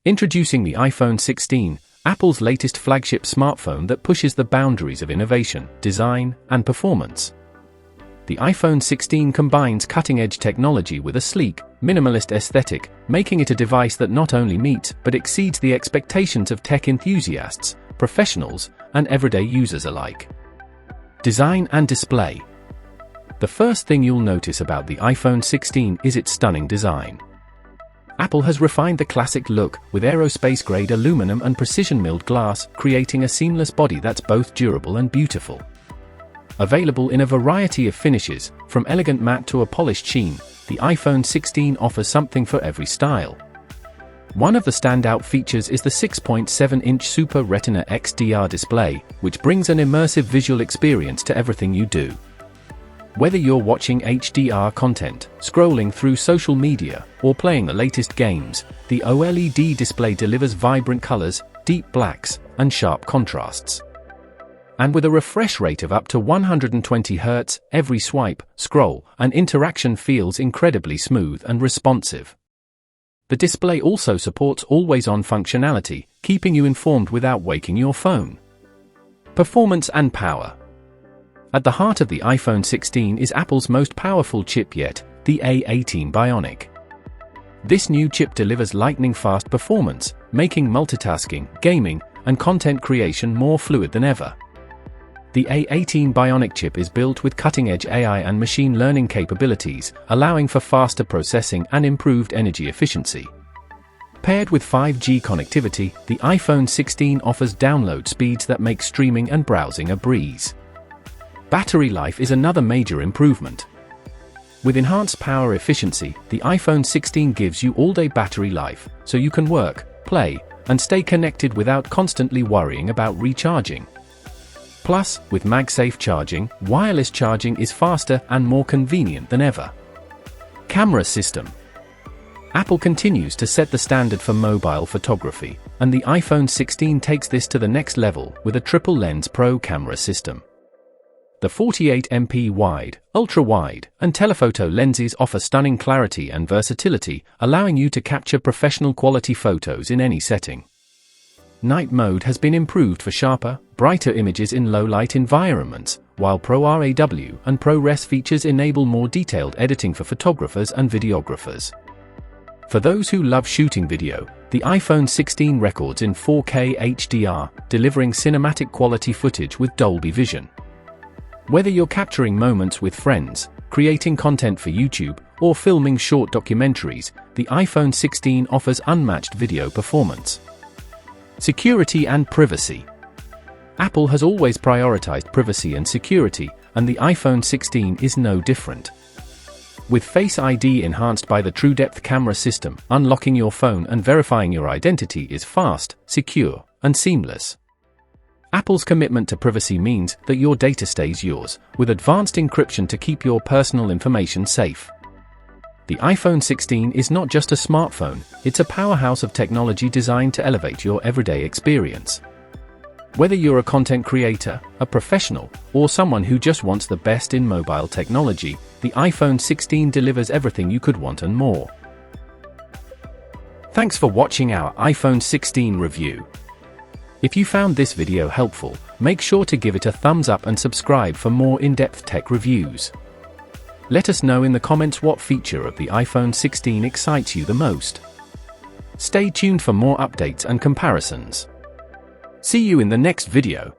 Introducing the iPhone 16, Apple's latest flagship smartphone that pushes the boundaries of innovation, design, and performance. The iPhone 16 combines cutting-edge technology with a sleek, minimalist aesthetic, making it a device that not only meets but exceeds the expectations of tech enthusiasts, professionals, and everyday users alike. Design and display. The first thing you'll notice about the iPhone 16 is its stunning design. Apple has refined the classic look with aerospace-grade aluminum and precision-milled glass, creating a seamless body that's both durable and beautiful. Available in a variety of finishes, from elegant matte to a polished sheen, the iPhone 16 offers something for every style. One of the standout features is the 6.7-inch Super Retina XDR display, which brings an immersive visual experience to everything you do. Whether you're watching HDR content, scrolling through social media, or playing the latest games, the OLED display delivers vibrant colors, deep blacks, and sharp contrasts. And with a refresh rate of up to 120 Hz, every swipe, scroll, and interaction feels incredibly smooth and responsive. The display also supports always-on functionality, keeping you informed without waking your phone. Performance and power. At the heart of the iPhone 16 is Apple's most powerful chip yet, the A18 Bionic. This new chip delivers lightning-fast performance, making multitasking, gaming, and content creation more fluid than ever. The A18 Bionic chip is built with cutting-edge AI and machine learning capabilities, allowing for faster processing and improved energy efficiency. Paired with 5G connectivity, the iPhone 16 offers download speeds that make streaming and browsing a breeze. Battery life is another major improvement. With enhanced power efficiency, the iPhone 16 gives you all-day battery life, so you can work, play, and stay connected without constantly worrying about recharging. Plus, with MagSafe charging, wireless charging is faster and more convenient than ever. Camera system. Apple continues to set the standard for mobile photography, and the iPhone 16 takes this to the next level with a triple-lens Pro camera system. The 48MP wide, ultra-wide, and telephoto lenses offer stunning clarity and versatility, allowing you to capture professional-quality photos in any setting. Night mode has been improved for sharper, brighter images in low-light environments, while Pro RAW and ProRes features enable more detailed editing for photographers and videographers. For those who love shooting video, the iPhone 16 records in 4K HDR, delivering cinematic-quality footage with Dolby Vision. Whether you're capturing moments with friends, creating content for YouTube, or filming short documentaries, the iPhone 16 offers unmatched video performance. Security and privacy. Apple has always prioritized privacy and security, and the iPhone 16 is no different. With Face ID enhanced by the TrueDepth camera system, unlocking your phone and verifying your identity is fast, secure, and seamless. Apple's commitment to privacy means that your data stays yours, with advanced encryption to keep your personal information safe. The iPhone 16 is not just a smartphone, it's a powerhouse of technology designed to elevate your everyday experience. Whether you're a content creator, a professional, or someone who just wants the best in mobile technology, the iPhone 16 delivers everything you could want and more. Thanks for watching our iPhone 16 review. If you found this video helpful, make sure to give it a thumbs up and subscribe for more in-depth tech reviews. Let us know in the comments what feature of the iPhone 16 excites you the most. Stay tuned for more updates and comparisons. See you in the next video.